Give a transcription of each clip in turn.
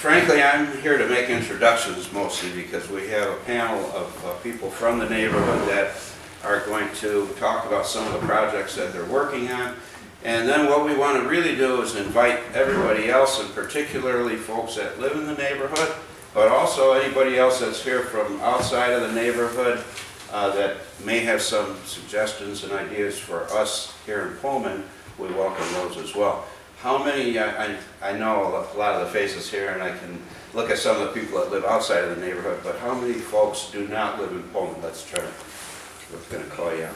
frankly, I'm here to make introductions mostly because we have a panel of people from the neighborhood that are going to talk about some of the projects that they're working on. And then what we want to really do is invite everybody else, and particularly folks that live in the neighborhood, but also anybody else that's here from outside of the neighborhood that may have some suggestions and ideas for us here in Pullman. We welcome those as well. How many, I know a lot of the faces here, and I can look at some of the people that live outside of the neighborhood, but how many folks do not live in Pullman? Let's try to, we're going to call you out.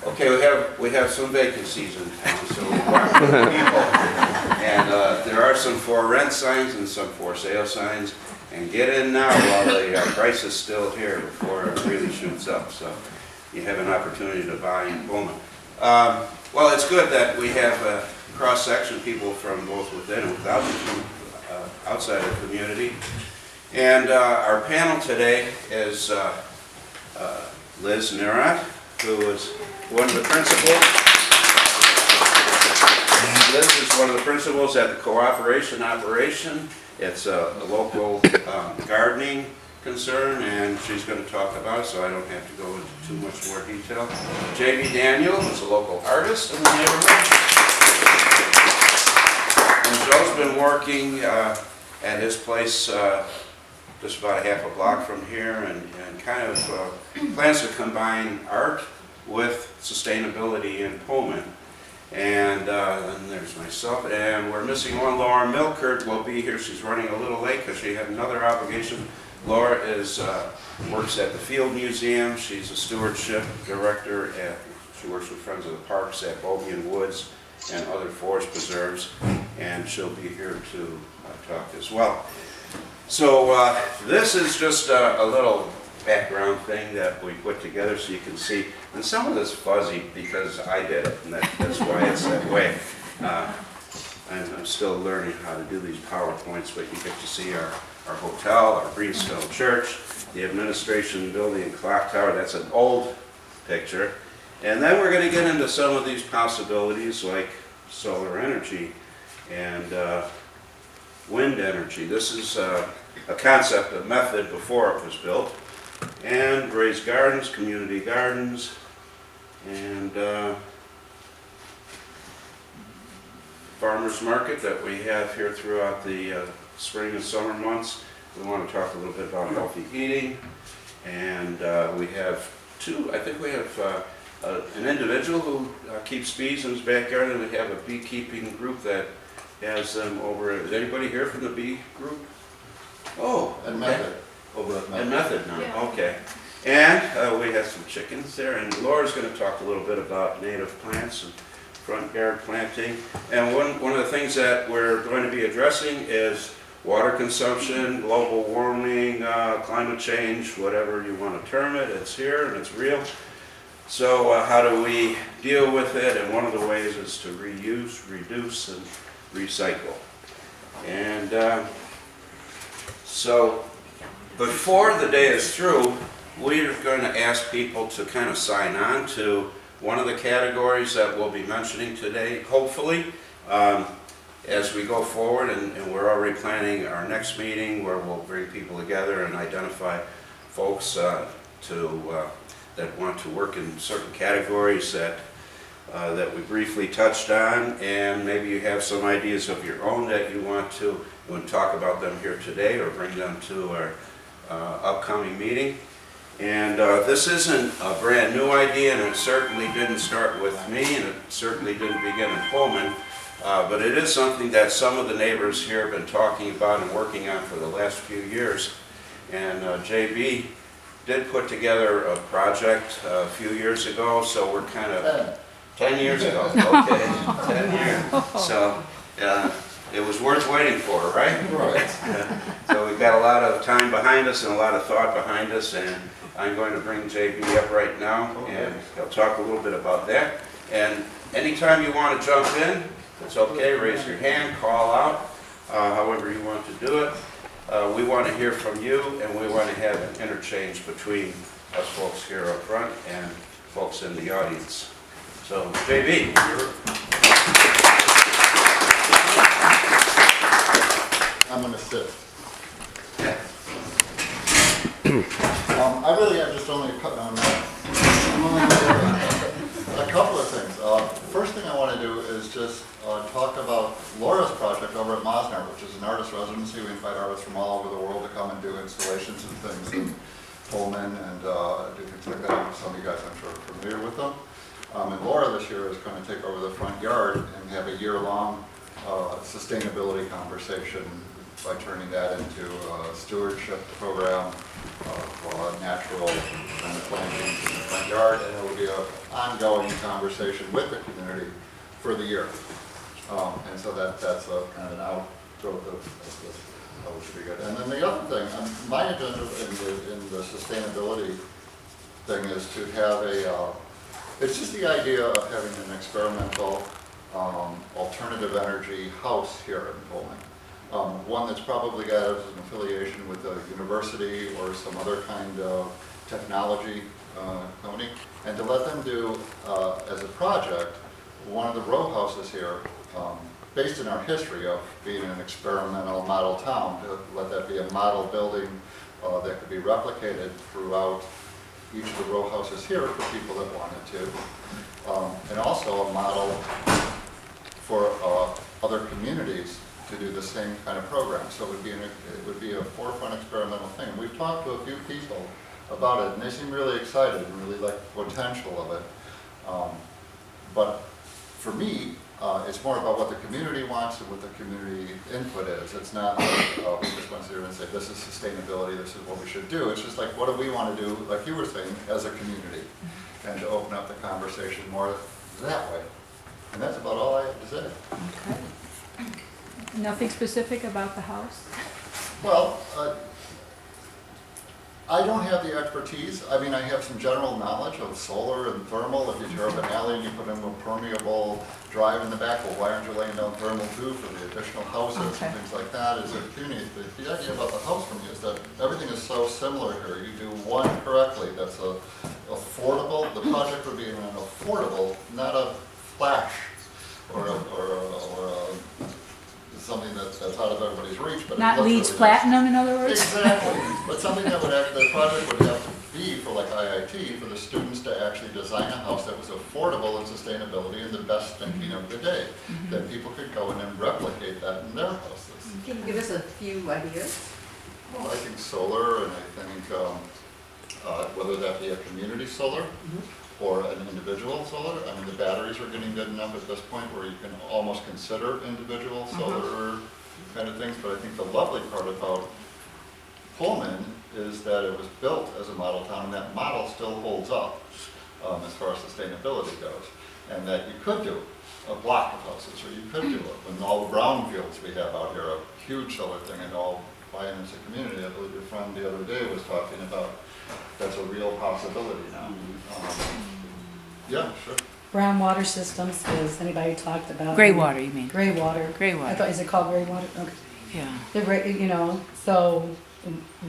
Okay, we have some vacancies in town, so we want people. And there are some for rent signs and some for sale signs. And get in now while the price is still here before it really shoots up. So you have an opportunity to buy in Pullman. Well, it's good that we have cross-section people from both within and without the outside of the community. And our panel today is Liz Nerat, who is one of the principals. Liz is one of the principals at the Cooperation Operation. It's a local gardening concern, and she's going to talk about it, so I don't have to go into too much more detail. J.B. Daniel is a local artist in the neighborhood. And Joe's been working at his place just about a half a block from here, and kind of plans to combine art with sustainability in Pullman. And then there's myself, and we're missing one. Laura Milkert will be here. She's running a little late because she had another obligation. Laura works at the Field Museum. She's a stewardship director she works with Friends of the Parks at Bobian Woods and other forest preserves, and she'll be here to talk as well. So this is just a little background thing that we put together so you can see. And some of this fuzzy because I did it, and that's why it's that way. I'm still learning how to do these PowerPoints, but you get to see our hotel, our Greenstone Church, the administration building and clock tower. That's an old picture. And then we're going to get into some of these possibilities like solar energy and wind energy. This is a concept, a method before it was built. And raised gardens, community gardens, and farmers market that we have here throughout the spring and summer months. We want to talk a little bit about healthy eating, and we have an individual who keeps bees in his backyard, and we have a beekeeping group that has them over. Is anybody here from the bee group? Oh, And Method. And Method now, Yeah. okay. And we have some chickens there, and Laura's going to talk a little bit about native plants and front yard planting. And one of the things that we're going to be addressing is water consumption, global warming, climate change, whatever you want to term it. It's here and it's real. So how do we deal with it? And one of the ways is to reuse, reduce, and recycle. And so before the day is through, we're going to ask people to kind of sign on to one of the categories that we'll be mentioning today, hopefully, as we go forward. And we're already planning our next meeting where we'll bring people together and identify folks that want to work in certain categories that we briefly touched on. And maybe you have some ideas of your own that you want to talk about them here today or bring them to our upcoming meeting. And this isn't a brand new idea, and it certainly didn't start with me, and it certainly didn't begin in Pullman, but it is something that some of the neighbors here have been talking about and working on for the last few years. And JB did put together a project a few years ago, so we're kind of 10 years ago, okay, 10 years. So it was worth waiting for, right? Right. So we've got a lot of time behind us and a lot of thought behind us, and I'm going to bring JB up right now, and he'll talk a little bit about that. And anytime you want to jump in, it's okay, raise your hand, call out, however you want to do it. We want to hear from you, and we want to have an interchange between us folks here up front and folks in the audience. So, JB, I'm going to sit. I really have just only a couple of things. First thing I want to do is just talk about Laura's project over at Mosnar, which is an artist residency. We invite artists from all over the world to come and do installations and things in Pullman and do things like that. Some of you guys, I'm sure, are familiar with them. And Laura this year is going to take over the front yard and have a year-long sustainability conversation by turning that into a stewardship program for natural kind of plantings in the front yard, and it will be an ongoing conversation with the community for the year. And so that's a kind of an outgrowth of this, which would be good. And then the other thing, my agenda in the sustainability thing is to have it's just the idea of having an experimental alternative energy house here in Pullman. One that's probably got an affiliation with a university or some other kind of technology company, and to let them do, as a project, one of the row houses here, based in our history of being an experimental model town, to let that be a model building that could be replicated throughout each of the row houses here for people that wanted to, and also a model for other communities to do the same kind of program. So it would be a forefront experimental thing. We've talked to a few people about it, and they seem really excited and really like the potential of it. But for me, it's more about what the community wants and what the community input is. It's not like we just want to sit here and say, this is sustainability, this is what we should do. It's just like, what do we want to do, like you were saying, as a community, and to open up the conversation more that way. And that's about all I have to say. Okay. Nothing specific about the house? Well, I don't have the expertise. I mean, I have some general knowledge of solar and thermal. If you tear up an alley and you put in a permeable drive in the back, well, why aren't you laying down thermal too for the additional houses and things like that? Is it puny? The idea about the house for me is that everything is so similar here. You do one correctly, that's affordable. The project would be an affordable, not a flash or something that's out of everybody's reach. But Not Leeds Platinum, in other words? Exactly. But something that would the project would have to be for like IIT, for the students to actually design a house that was affordable in sustainability and the best thinking of the day. That people could go in and replicate that in their houses. Can you give us a few ideas? Well, I think solar, and I think whether that be a community solar, or an individual solar. I mean, the batteries are getting good enough at this point where you can almost consider individual solar kind of things. But I think the lovely part about Pullman is that it was built as a model town, and that model still holds up as far as sustainability goes. And that you could do a block of houses, or you could do it. And all the brownfields we have out here, a huge solar thing, and all buying as a community. I believe your friend the other day was talking about that's a real possibility now. Yeah, sure. Brown water systems, has anybody talked about? Gray water, you mean? Gray water. Gray water. I thought, is it called gray water? Okay. Yeah. The gray, so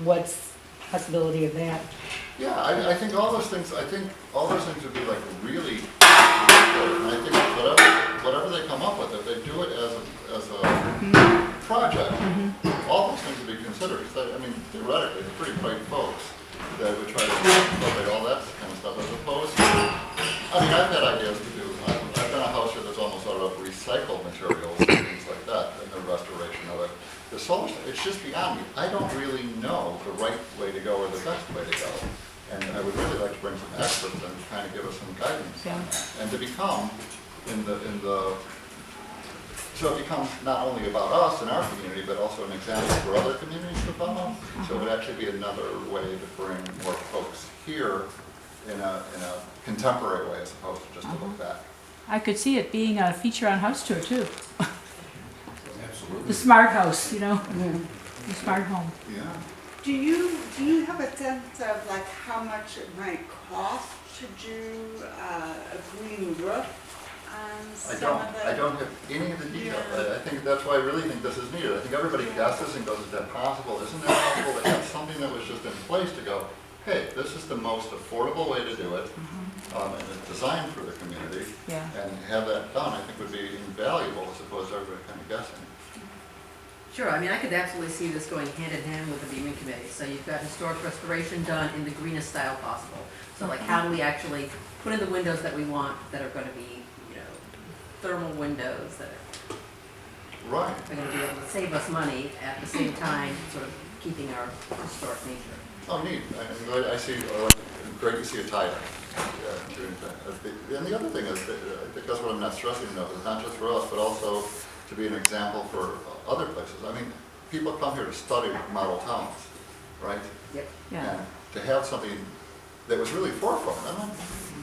what's the possibility of that? Yeah, I think all those things, would be like really important. And I think whatever they come up with, if they do it as a project, all those things would be considered. I mean, theoretically, they're pretty bright folks that would try to incorporate all that kind of stuff, as opposed to, I mean, I've had ideas to do, I've done a house here that's almost out of recycled materials and things like that, and the restoration of it. The solar stuff, it's just beyond me. I don't really know the right way to go or the best way to go. And I would really like to bring some experts in to kind of give us some guidance on that. And to become, so it becomes not only about us and our community, but also an example for other communities to follow. So it would actually be another way to bring more folks here in a contemporary way, as opposed to just to look back. I could see it being a feature on House Tour, too. Absolutely. The smart house, the smart home. Yeah. Do you have a sense of like how much it might cost to do a green roof on some of the? I don't have any of the details. I think that's why I really think this is needed. I think everybody guesses and goes, is that possible? Isn't that possible to have something that was just in place to go, hey, this is the most affordable way to do it, and it's designed for the community, and have that done, I think would be invaluable as opposed to everybody kind of guessing. Sure, I mean, I could absolutely see this going hand in hand with the beaming committee. So you've got historic restoration done in the greenest style possible. So like, how do we actually put in the windows that we want that are gonna be, thermal windows that Right. are gonna be able to save us money at the same time, sort of keeping our historic nature. Oh, neat. I see, great to see a tie doing that. And the other thing is, I think that's what I'm not stressing enough, is not just for us, but also to be an example for other places. I mean, people come here to study model towns, right? Yep. Yeah. And to have something that was really forefront, I mean,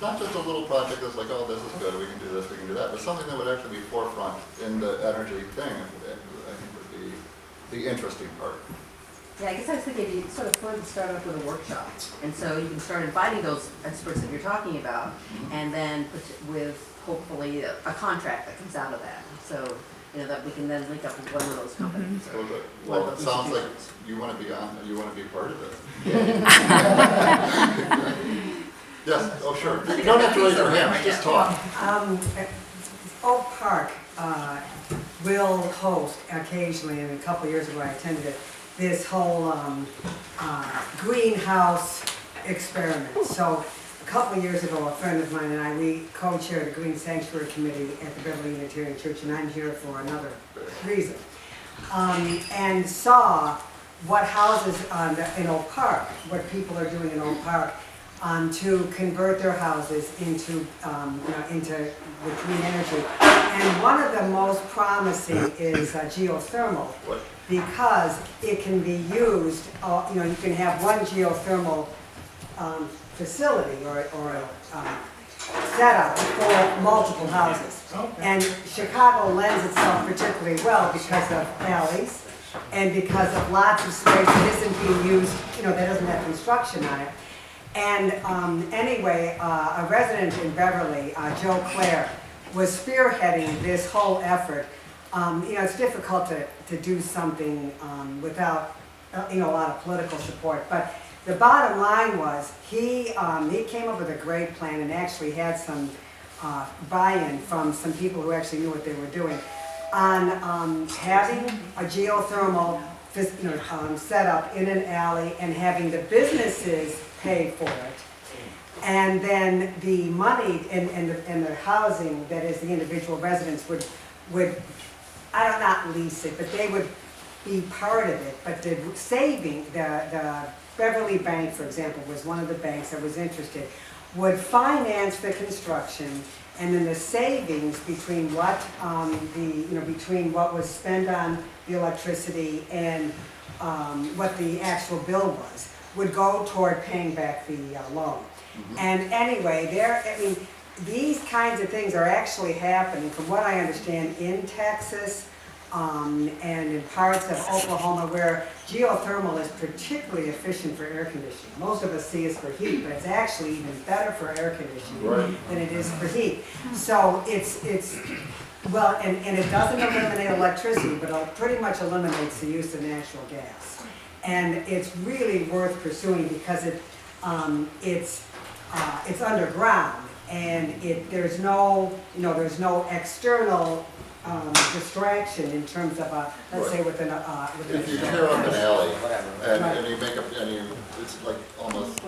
not just a little project that's like, oh, this is good, we can do this, we can do that, but something that would actually be forefront in the energy thing, I think would be the interesting part. Yeah, I guess I was thinking it'd be sort of fun to start off with a workshop. And so you can start inviting those experts that you're talking about, and then with hopefully a contract that comes out of that. So, that we can then link up with one of those companies. Well, it sounds like you want to be part of it. Yes, oh, sure. You don't have to raise your hand, just talk. Oak Park will host occasionally, and a couple of years ago I attended it, this whole greenhouse experiment. So a couple of years ago, a friend of mine and I, we co-chaired the Green Sanctuary Committee at the Beverly Unitarian Church, and I'm here for another reason. And saw what houses in Oak Park, what people are doing in Oak Park, to convert their houses into the green energy. And one of the most promising is geothermal, because it can be used, you can have one geothermal facility or setup for multiple houses. And Chicago lends itself particularly well because of alleys and because of lots of space that isn't being used, that doesn't have construction on it. And anyway, a resident in Beverly, Joe Clare, was spearheading this whole effort. It's difficult to do something without a lot of political support, but the bottom line was he came up with a great plan and actually had some buy-in from some people who actually knew what they were doing on having a geothermal set up in an alley and having the businesses pay for it. And then the money and the housing, that is the individual residents would not lease it, but they would be part of it. But the saving, the Beverly Bank, for example, was one of the banks that was interested, would finance the construction, and then the savings between what between what was spent on the electricity and what the actual bill was, would go toward paying back the loan. Mm-hmm. And anyway, these kinds of things are actually happening, from what I understand, in Texas and in parts of Oklahoma, where geothermal is particularly efficient for air conditioning. Most of us see it for heat, but it's actually even better for air conditioning than it is for heat. So well, and it doesn't eliminate electricity, but it pretty much eliminates the use of natural gas. And it's really worth pursuing because it's underground, and there's no external distraction in terms of let's say with if you tear up an alley and you make it's like almost,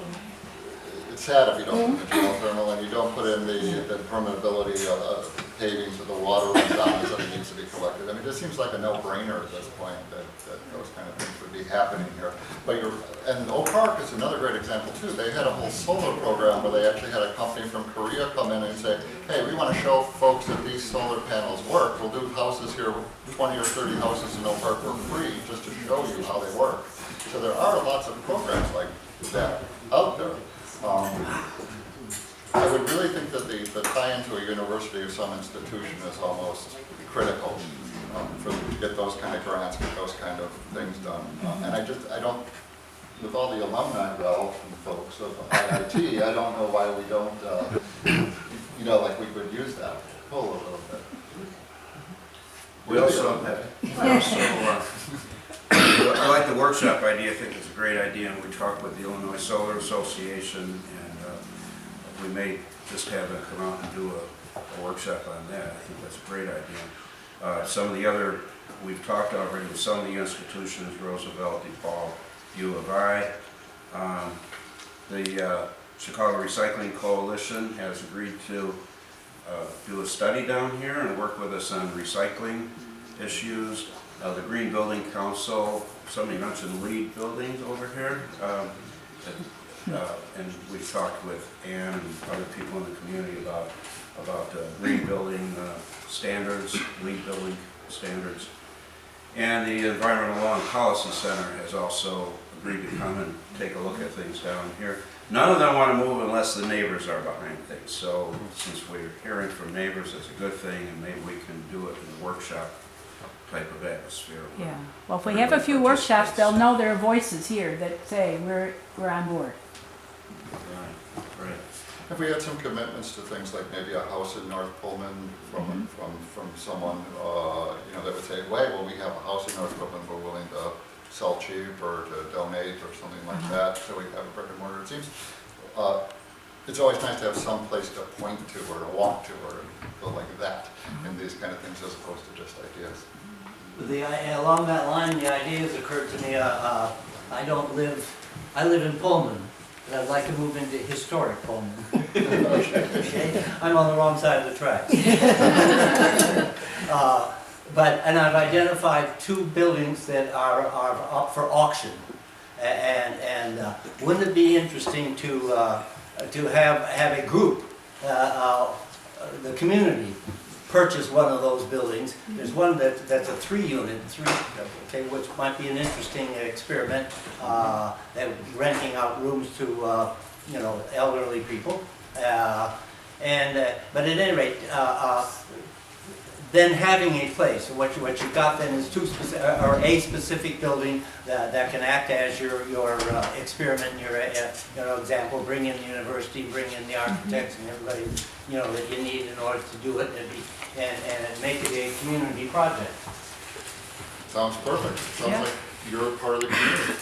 it's sad if you don't put the geothermal and you don't put in the permeability of paving so the water runs down and something needs to be collected. It just seems like a no-brainer at this point that those kind of things would be happening here. But and Oak Park is another great example too. They had a whole solar program where they actually had a company from Korea come in and say, hey, we want to show folks that these solar panels work. We'll do houses here, 20 or 30 houses in Oak Park for free, just to show you how they work. So there are lots of programs like that out there. I would really think that the tie into a university or some institution is almost critical to get those kind of grants, get those kind of things done. And I don't, with all the alumni wealth from folks of IIT, I don't know why we don't, like we could use that pull a little bit. I like the workshop idea. I think it's a great idea, and we talked with the Illinois Solar Association, and we may just have them come out and do a workshop on that. I think that's a great idea. Some of the other We've talked already with some of the institutions, Roosevelt, DePaul, U of I. The Chicago Recycling Coalition has agreed to do a study down here and work with us on recycling issues. The Green Building Council, somebody mentioned LEED buildings over here. And we've talked with Ann and other people in the community about green building standards, LEED building standards. And the Environmental Law and Policy Center has also agreed to come and take a look at things down here. None of them want to move unless the neighbors are behind things. So since we're hearing from neighbors, it's a good thing, and maybe we can do it in a workshop type of atmosphere. Yeah, well, if we have a few workshops, they'll know there are voices here that say, we're on board. Right. Have we had some commitments to things like maybe a house in North Pullman from someone, you know, that would say, wait, well, we have a house in North Pullman, we're willing to sell cheap or to donate or something like that, so we have a brick and mortar. It seems, it's always nice to have some place to point to or to walk to or go like that in these kind of things as opposed to just ideas. Along that line, the idea has occurred to me, I live in Pullman, but I'd like to move into historic Pullman. Okay? I'm on the wrong side of the tracks. And I've identified two buildings that are up for auction. And wouldn't it be interesting to have a group, the community, purchase one of those buildings? There's one that's a 3-unit, okay, which might be an interesting experiment, that renting out rooms to you know, elderly people. But at any rate, then having a place, what you got then is a specific building that can act as your experiment, your example. Bring in the university, bring in the architects and everybody, you know, that you need in order to do it, and make it a community project. Sounds perfect. Sounds Yeah. like you're part of the community.